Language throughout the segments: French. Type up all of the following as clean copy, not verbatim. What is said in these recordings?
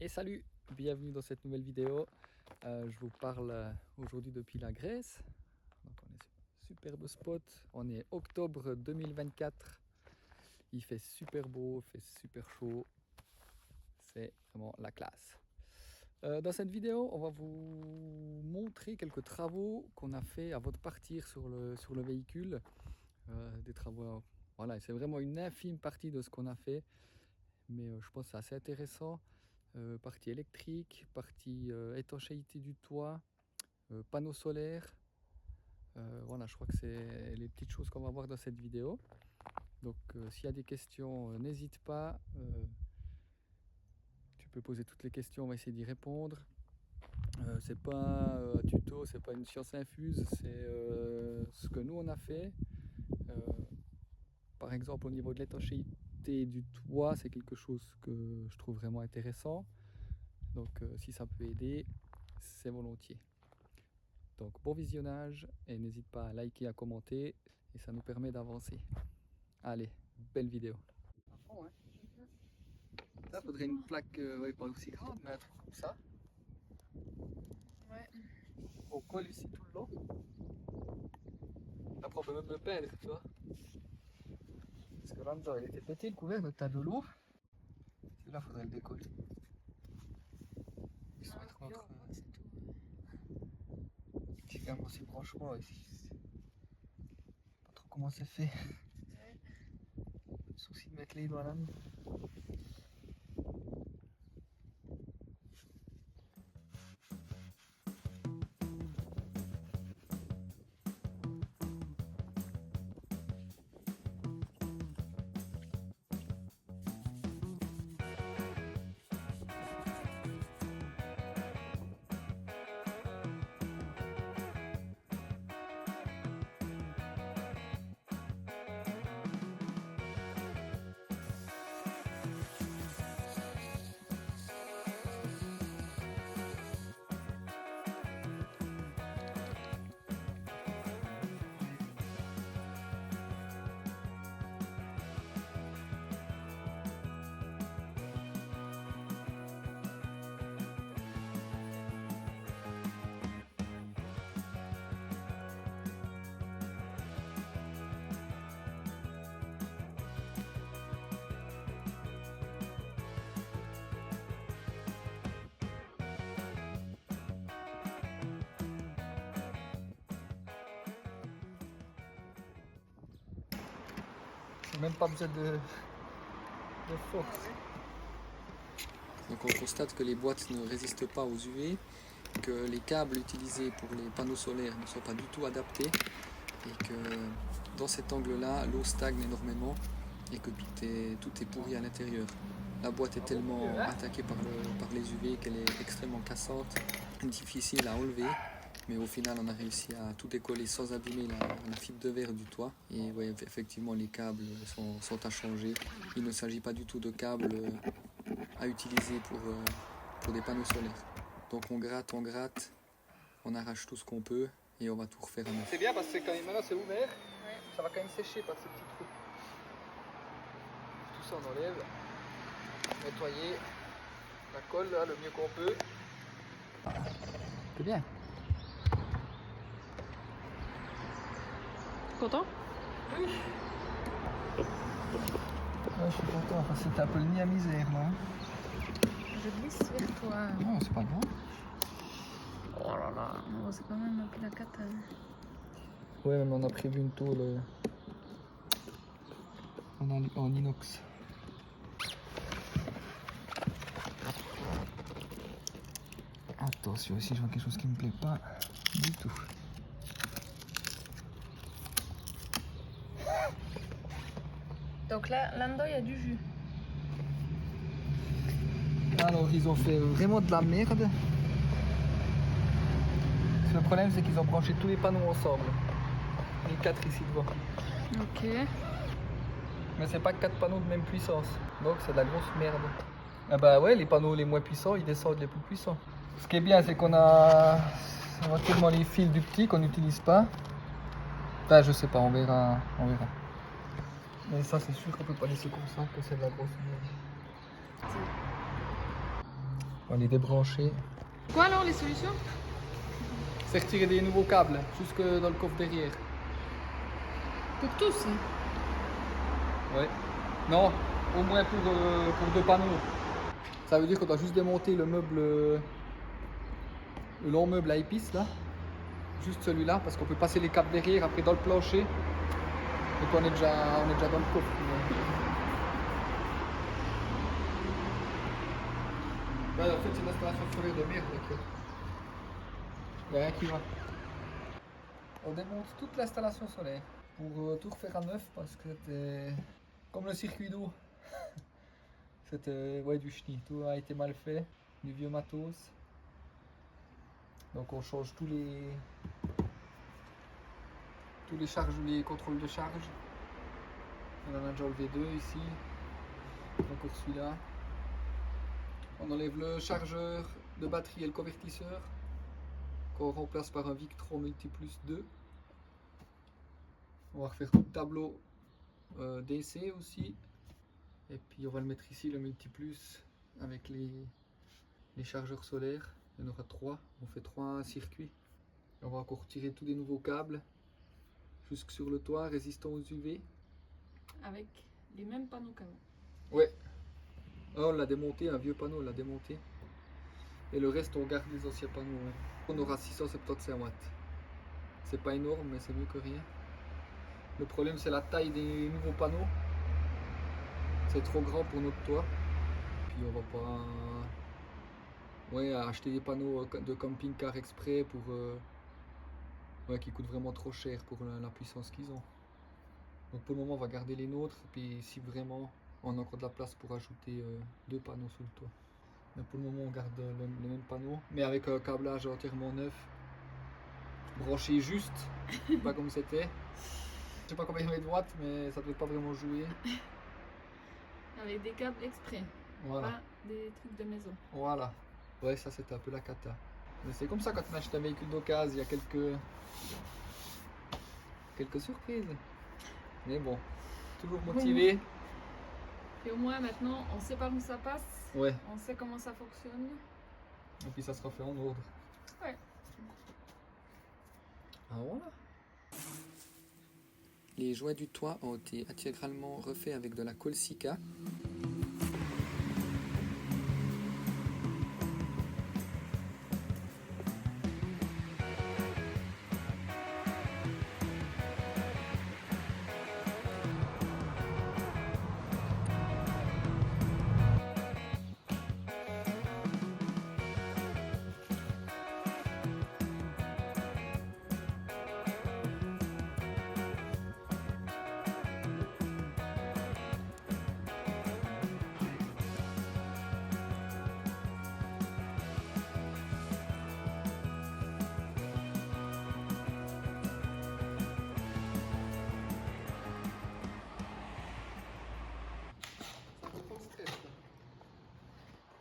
Et salut, bienvenue dans cette nouvelle vidéo. Je vous parle aujourd'hui depuis la Grèce. Donc on est sur un superbe spot. On est octobre 2024. Il fait super beau, il fait super chaud. C'est vraiment la classe. Dans cette vidéo, on va vous montrer quelques travaux qu'on a fait avant de partir sur le véhicule. Des travaux, voilà, c'est vraiment une infime partie de ce qu'on a fait. Mais je pense que c'est assez intéressant. Partie électrique, partie étanchéité du toit, panneaux solaires. Voilà, je crois que c'est les petites choses qu'on va voir dans cette vidéo. Donc s'il y a des questions, n'hésite pas. Tu peux poser toutes les questions, on va essayer d'y répondre. C'est pas un tuto, c'est pas une science infuse, c'est ce que nous on a fait. Euh, Par exemple, au niveau de l'étanchéité du toit, c'est quelque chose que je trouve vraiment intéressant. Donc si ça peut aider, c'est volontiers. Donc bon visionnage et n'hésite pas à liker, à commenter et ça nous permet d'avancer. Allez, belle vidéo. Ça faudrait une plaque pas aussi grande, mais un truc comme ça. Ouais. Au col ici tout le long. Après on peut même le peindre, tu vois. Parce que là dedans il était pété le couvercle, donc t'as de l'eau. Celui-là faudrait le décoller. Ils sont mettre notre petit ferme aussi branchement ici. Pas trop comment c'est fait. Souci de mettre les doigts là. Même pas besoin de force. Donc on constate que les boîtes ne résistent pas aux UV, que les câbles utilisés pour les panneaux solaires ne sont pas du tout adaptés et que dans cet angle-là, l'eau stagne énormément et que tout est pourri à l'intérieur. La boîte est tellement attaquée par les UV qu'elle est extrêmement cassante, difficile à enlever. Mais au final, on a réussi à tout décoller sans abîmer la fibre de verre du toit. Et ouais, effectivement, les câbles sont à changer. Il ne s'agit pas du tout de câbles à utiliser pour des panneaux solaires. Donc on gratte, on arrache tout ce qu'on peut et on va tout refaire à neuf. C'est bien parce que maintenant c'est ouvert, ça va quand même sécher par ces petits trous. Tout ça on enlève, nettoyer la colle là, le mieux qu'on peut. C'est bien. Content? Oui. Ouais, je suis content, enfin, c'était un peu le nid à misère là. Je glisse vers toi. Non, c'est pas grave. Oh là là, oh, c'est quand même un peu la cata. Ouais, mais on a prévu une tôle en inox. Attention, si je vois quelque chose qui me plaît pas du tout. Donc là-dedans, il y a du jus. Alors, ils ont fait vraiment de la merde. Le problème, c'est qu'ils ont branché tous les panneaux ensemble. Les 4 ici devant. Ok. Mais c'est pas 4 panneaux de même puissance. Donc, c'est de la grosse merde. Ah bah ouais, les panneaux les moins puissants, ils descendent les plus puissants. Ce qui est bien, c'est qu'on a éventuellement les fils du petit qu'on n'utilise pas. Enfin, je sais pas, on verra. Mais ça, c'est sûr qu'on peut pas laisser comme ça, que c'est de la grosse merde. On va les débrancher. Quoi alors les solutions? C'est retirer des nouveaux câbles jusque dans le coffre derrière. Pour tous? Ouais. Non, au moins pour 2 panneaux. Ça veut dire qu'on doit juste démonter le meuble, le long meuble à épices là. Juste celui-là, parce qu'on peut passer les câbles derrière, après dans le plancher. Donc on est déjà dans le coffre. Ouais, en fait c'est l'installation solaire de merde. Il n'y a rien qui va. On démonte toute l'installation solaire pour tout refaire à neuf parce que c'était comme le circuit d'eau. C'était ouais, du chenille, tout a été mal fait, du vieux matos. Donc on change tous les charges, les contrôles de charge. On en a déjà enlevé 2 ici, encore celui-là. On enlève le chargeur de batterie et le convertisseur qu'on remplace par un Victron Multiplus 2. On va refaire tout le tableau DC aussi. Et puis on va le mettre ici, le Multiplus, avec les chargeurs solaires. Il y en aura 3. On fait 3 circuits. Et on va encore tirer tous des nouveaux câbles jusque sur le toit, résistant aux UV. Avec les mêmes panneaux qu'avant. Ouais. Oh, on l'a démonté, un vieux panneau, on l'a démonté. Et le reste, on garde les anciens panneaux. Ouais. On aura 675 watts. C'est pas énorme, mais c'est mieux que rien. Le problème, c'est la taille des nouveaux panneaux. C'est trop grand pour notre toit. Puis on va pas acheter des panneaux de camping-car exprès pour qui coûtent vraiment trop cher pour la puissance qu'ils ont. Donc pour le moment, on va garder les nôtres. Puis si vraiment on a encore de la place pour ajouter 2 panneaux sous le toit. Mais pour le moment, on garde les mêmes panneaux, mais avec un câblage entièrement neuf, branché juste, pas comme c'était. Je sais pas combien il y avait de watts, mais ça devait pas vraiment jouer. Avec des câbles exprès, Voilà. pas des trucs de maison. Voilà. Ouais, ça c'était un peu la cata. Mais c'est comme ça quand on achète un véhicule d'occasion, il y a quelques surprises. Mais bon, toujours motivé. Et au moins maintenant, on sait par où ça passe. Ouais. On sait comment ça fonctionne. Et puis ça sera fait en ordre. Ouais. Ah voilà. Les joies du toit ont été intégralement refaits avec de la Colsica.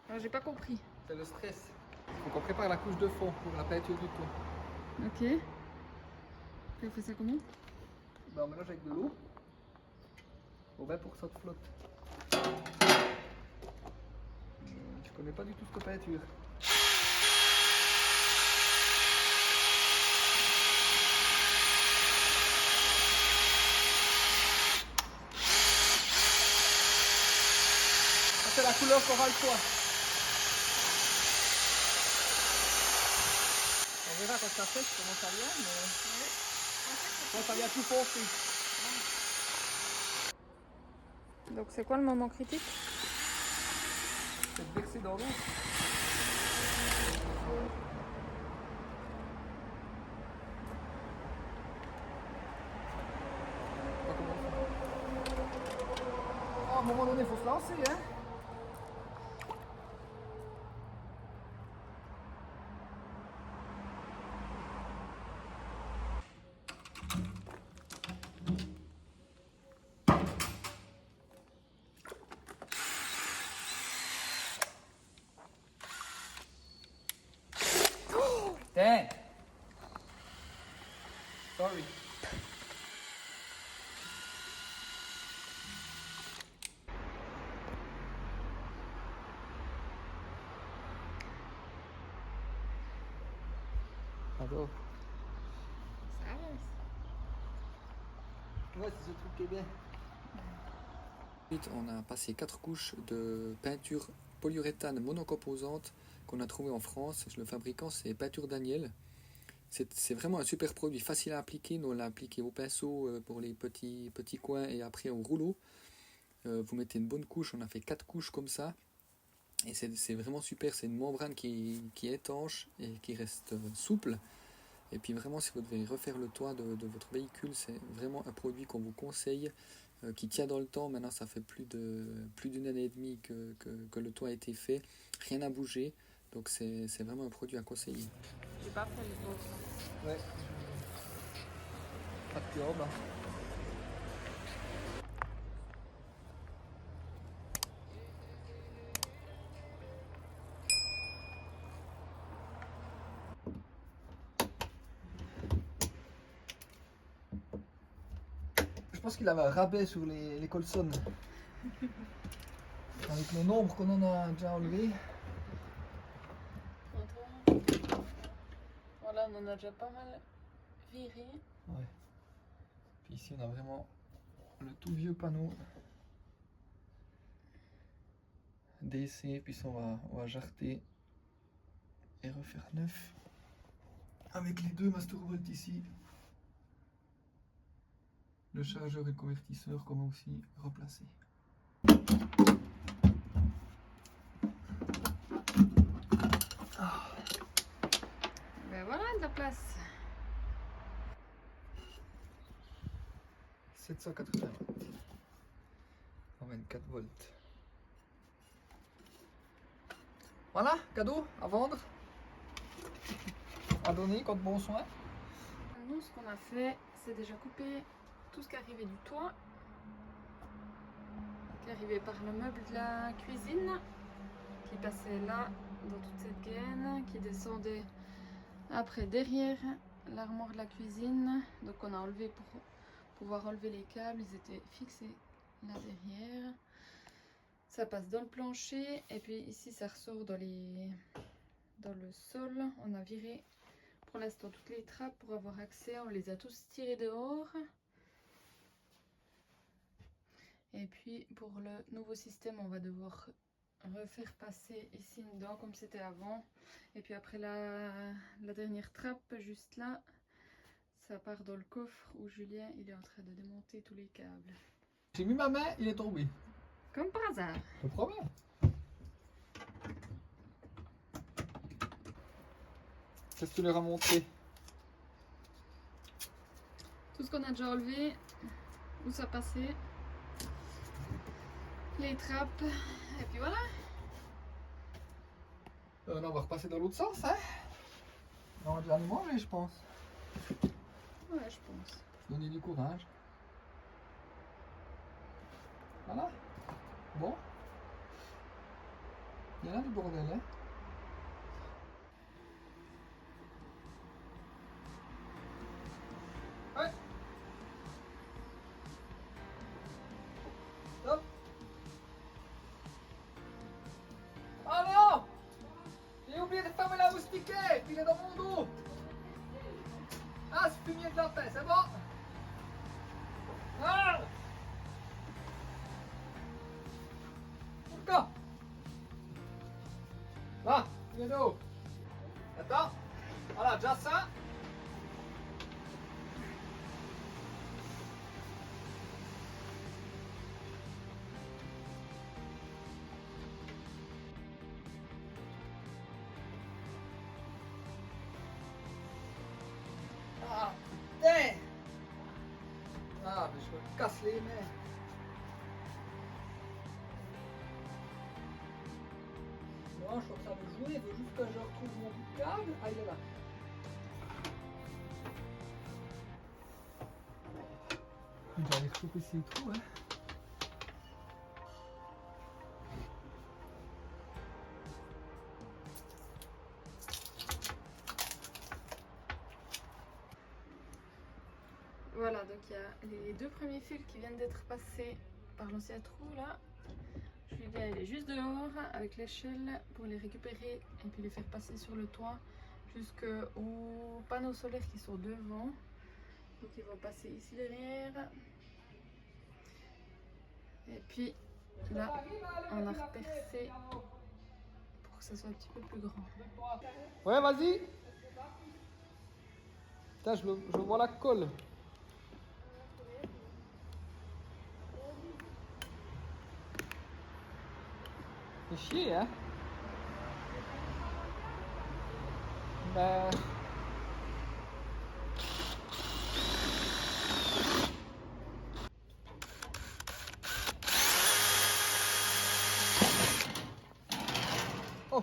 Alors j'ai pas compris. C'est le stress. Il faut qu'on prépare la couche de fond pour la peinture du toit. Ok. Et on fait ça comment? Ben, on mélange avec de l'eau au 20% de flotte. Je connais pas du tout cette peinture. Ça c'est la couleur qu'aura le toit. On verra quand ça sèche comment ça vient, mais bon, ça vient tout foncé. Donc c'est quoi le moment critique? C'est de verser dans l'eau. À un moment donné, il faut se lancer, hein. Dang. Sorry. J'adore. Ça avance. Ouais, c'est ce truc qui est bien. Ensuite, on a passé 4 couches de peinture polyuréthane monocomposante qu'on a trouvé en France. Le fabricant, c'est Peinture Daniel. C'est vraiment un super produit, facile à appliquer. Nous, on l'a appliqué au pinceau pour les petits coins et après au rouleau. Vous mettez une bonne couche, on a fait 4 couches comme ça. Et c'est vraiment super, c'est une membrane qui est étanche et qui reste souple. Et puis vraiment, si vous devez refaire le toit de votre véhicule, c'est vraiment un produit qu'on vous conseille, qui tient dans le temps. Maintenant, ça fait plus d'une année et demie que le toit a été fait. Rien n'a bougé, donc c'est vraiment un produit à conseiller. J'ai pas fait les pauses. Ouais. Pas de corde. Je pense qu'il avait un rabais sur les colsons. Avec le nombre qu'on en a déjà enlevé. Voilà, on en a déjà pas mal viré. Ouais. Puis ici on a vraiment le tout vieux panneau DC, puis ça on va jarter et refaire neuf. Avec les deux mastervolts ici. Le chargeur et le convertisseur qu'on va aussi replacer. Ben voilà, de la place. 780 watts. 24 volts. Voilà, cadeau à vendre. À donner comme bon soin. Nous, ce qu'on a fait, c'est déjà couper tout ce qui arrivait du toit, qui arrivait par le meuble de la cuisine, qui passait là, dans toute cette gaine, qui descendait après derrière l'armoire de la cuisine. Donc on a enlevé pour pouvoir enlever les câbles, ils étaient fixés là derrière. Ça passe dans le plancher et puis ici ça ressort dans le sol. On a viré pour l'instant toutes les trappes pour avoir accès, on les a tous tirés dehors. Et puis pour le nouveau système, on va devoir refaire passer ici dedans comme c'était avant. Et puis après la dernière trappe juste là, ça part dans le coffre où Julien il est en train de démonter tous les câbles. J'ai mis ma main, il est tombé. Comme par hasard. Je te promets. Qu'est-ce que tu leur as montré? Tout ce qu'on a déjà enlevé, où ça passait, les trappes, et puis voilà. On va repasser dans l'autre sens, hein? On va déjà aller manger, je pense. Ouais, je pense. Donner du courage. Voilà. Bon. Il y en a du bordel, hein? Ouais. Hop. Ah non! J'ai oublié de fermer la moustiquaire, puis il est dans mon dos. Ah, c'est fumier de la paix, c'est bon? Ah! Pourquoi? Là, il est d'eau. Attends. Voilà, déjà ça. Ah, putain! Ah, mais je me casse les mains. Non, je suis en train de jouer, il veut juste que je retrouve mon bout de câble. Ah, il est là. Il va aller rechoper ses trous, hein. Voilà, donc il y a les deux premiers fils qui viennent d'être passés par l'ancien trou là. Julien il est juste dehors avec l'échelle pour les récupérer et puis les faire passer sur le toit jusqu'aux panneaux solaires qui sont devant. Donc ils vont passer ici derrière. Et puis là, on a repercé pour que ça soit un petit peu plus grand. Ouais, vas-y. Putain, je vois la colle. C'est chier, hein. Ben... Oh.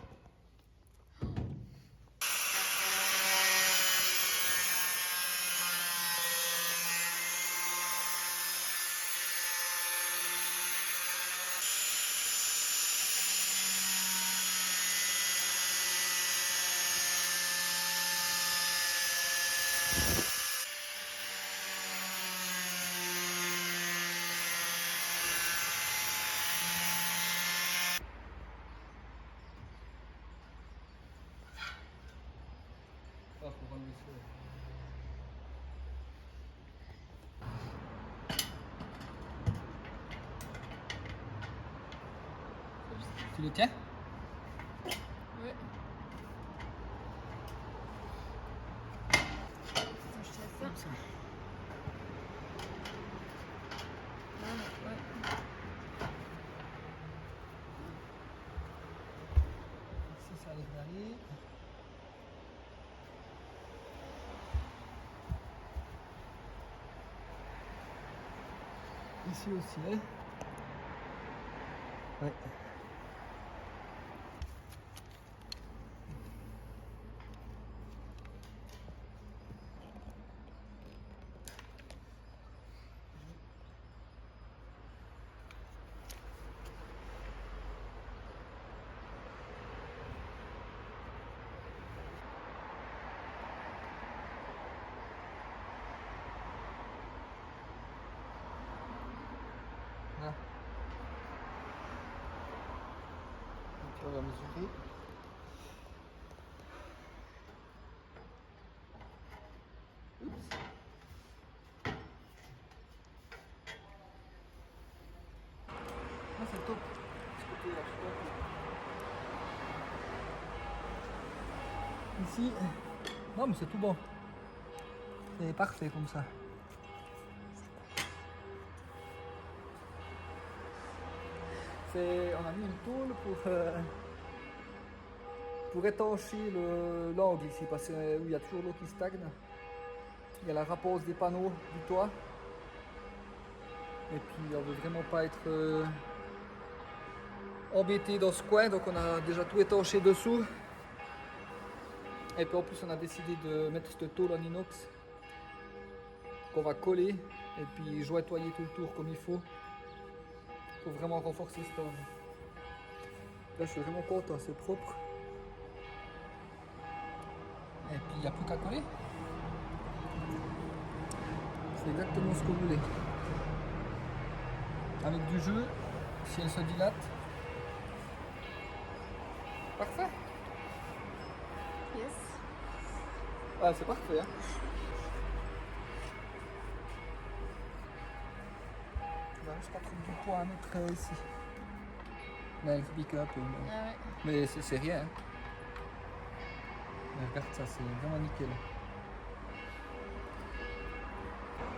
Ah, faut enlever ça. Tu les tiens? Ouais. Attends, je tiens ça. Comme ça. Voilà, ouais. Ici, ça devrait aller. Ici aussi, hein. Ouais. Là. Donc, on va mesurer. Oups. Ah, c'est top. Ce côté-là, je crois. Ici. Non, mais c'est tout bon. C'est parfait comme ça. On a mis une tôle pour étancher l'angle ici, parce que où il y a toujours l'eau qui stagne. Il y a la rapose des panneaux du toit. Et puis on veut vraiment pas être embêté dans ce coin, donc on a déjà tout étanché dessous. Et puis en plus on a décidé de mettre cette tôle en inox qu'on va coller et puis jointoyer tout le tour comme il faut pour vraiment renforcer ce angle. Là je suis vraiment content, c'est propre. Et puis il n'y a plus qu'à coller. C'est exactement ce qu'on voulait. Avec du jeu, si elle se dilate. Parfait. Yes. Ah, c'est parfait. Hein. On va juste pas trouver du poids à mettre ici. Là, elle pique un peu. Ah ouais. Mais c'est rien. Hein. Mais regarde ça, c'est vraiment nickel.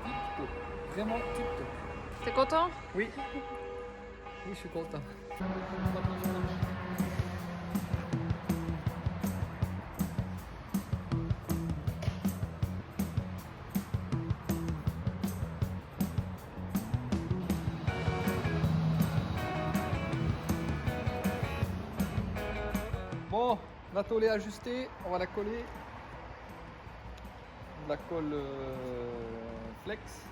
Tip top. Vraiment tip top. T'es content? Oui. Oui, je suis content. Bon, la tôle est ajustée, on va la coller. De la colle flex.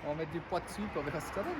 On va mettre du poids dessus, puis on verra ce que ça donne.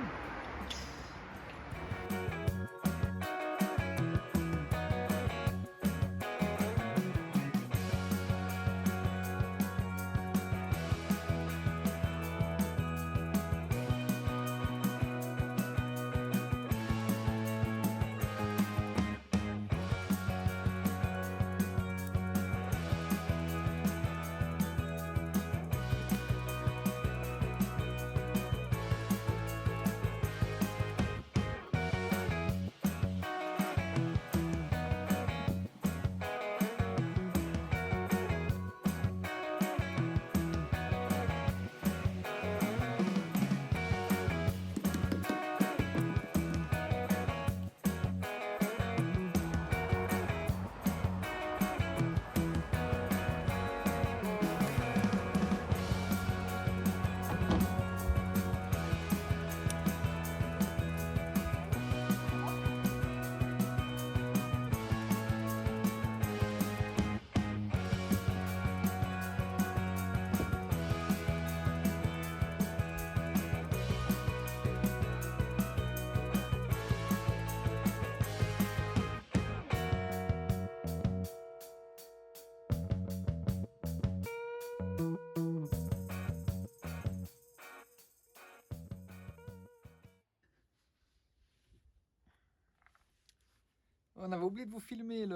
On avait oublié de vous filmer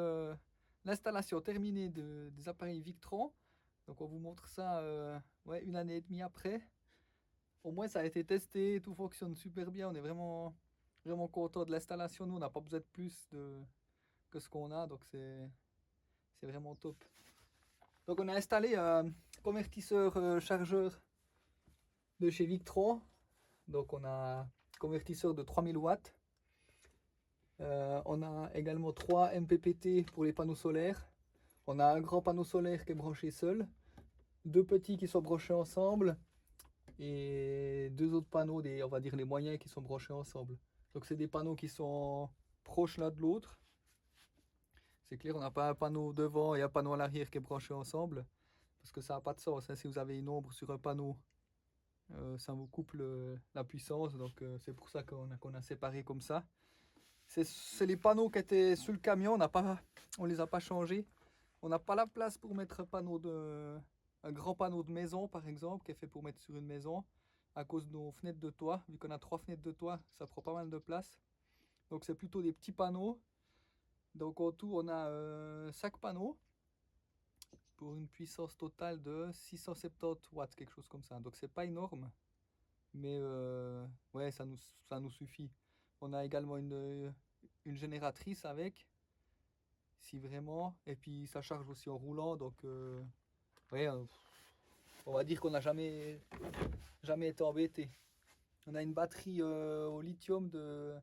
l'installation terminée des appareils Victron. Donc on vous montre ça ouais, 1 année et demie après. Au moins ça a été testé, tout fonctionne super bien. On est vraiment, vraiment content de l'installation. Nous, on n'a pas besoin de plus que ce qu'on a. Donc c'est vraiment top. Donc on a installé un convertisseur chargeur de chez Victron. Donc on a un convertisseur de 3000 watts. On a également 3 MPPT pour les panneaux solaires. On a un grand panneau solaire qui est branché seul, 2 petits qui sont branchés ensemble et 2 autres panneaux, on va dire les moyens, qui sont branchés ensemble. Donc c'est des panneaux qui sont proches l'un de l'autre. C'est clair, on n'a pas un panneau devant et un panneau à l'arrière qui est branché ensemble, parce que ça n'a pas de sens, hein. Si vous avez une ombre sur un panneau, ça vous coupe la puissance, donc c'est pour ça qu'on a séparé comme ça. C'est les panneaux qui étaient sur le camion, on les a pas changés. On n'a pas la place pour mettre un grand panneau de maison, par exemple, qui est fait pour mettre sur une maison, à cause de nos fenêtres de toit. Vu qu'on a 3 fenêtres de toit, ça prend pas mal de place. Donc c'est plutôt des petits panneaux. Donc en tout, on a 5 panneaux pour une puissance totale de 670 watts, quelque chose comme ça. Donc c'est pas énorme, mais ouais, ça nous suffit. On a également une génératrice avec, si vraiment, et puis ça charge aussi en roulant, donc ouais, on va dire qu'on n'a jamais été embêté. On a une batterie au lithium de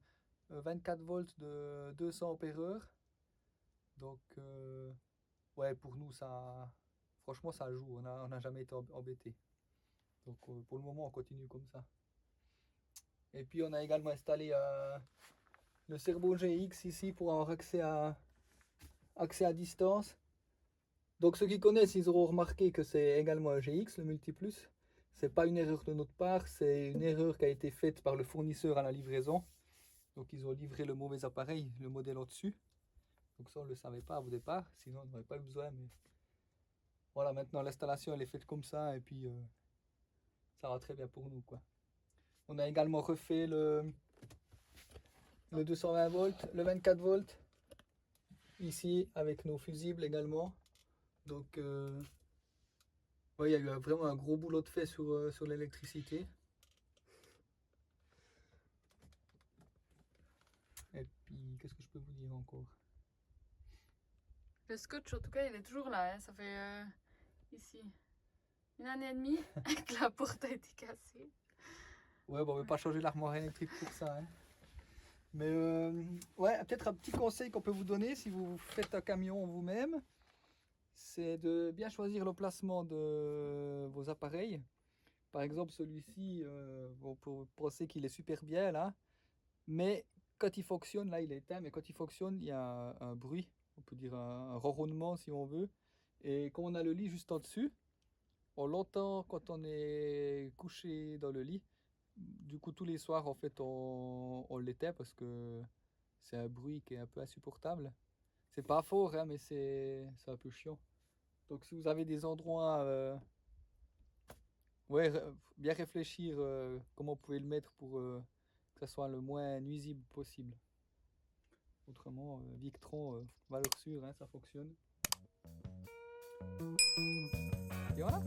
24 volts de 200 ampères-heure, donc ouais, pour nous, franchement, ça joue, on n'a jamais été embêté. Donc pour le moment, on continue comme ça. Et puis on a également installé le Cerbo GX ici pour avoir accès à distance. Donc ceux qui connaissent, ils auront remarqué que c'est également un GX, le Multiplus. C'est pas une erreur de notre part, c'est une erreur qui a été faite par le fournisseur à la livraison. Donc ils ont livré le mauvais appareil, le modèle au-dessus. Donc ça on ne le savait pas au départ, sinon on n'aurait pas eu besoin. Mais voilà, maintenant l'installation elle est faite comme ça et puis ça va très bien pour nous, quoi. On a également refait le 220 volts, le 24 volts, ici avec nos fusibles également. Donc ouais, il y a eu vraiment un gros boulot de fait sur l'électricité. Et puis qu'est-ce que je peux vous dire encore? Le scotch, en tout cas, il est toujours là, hein. Ça fait ici 1 année et demie que la porte a été cassée. Ouais, bon, on ne va pas changer l'armoire électrique pour ça, hein. Mais ouais, peut-être un petit conseil qu'on peut vous donner si vous faites un camion vous-même, c'est de bien choisir le placement de vos appareils. Par exemple, celui-ci, vous pensez qu'il est super bien là, mais quand il fonctionne, là il est éteint, mais quand il fonctionne, il y a un bruit, on peut dire un ronronnement si on veut. Et comme on a le lit juste en dessus, on l'entend quand on est couché dans le lit. Du coup, tous les soirs, en fait, on l'éteint parce que c'est un bruit qui est un peu insupportable. C'est pas fort, hein, mais c'est un peu chiant. Donc, si vous avez des endroits, ouais, bien réfléchir comment vous pouvez le mettre pour que ça soit le moins nuisible possible. Autrement, Victron, valeur sûre, hein, ça fonctionne. Et voilà.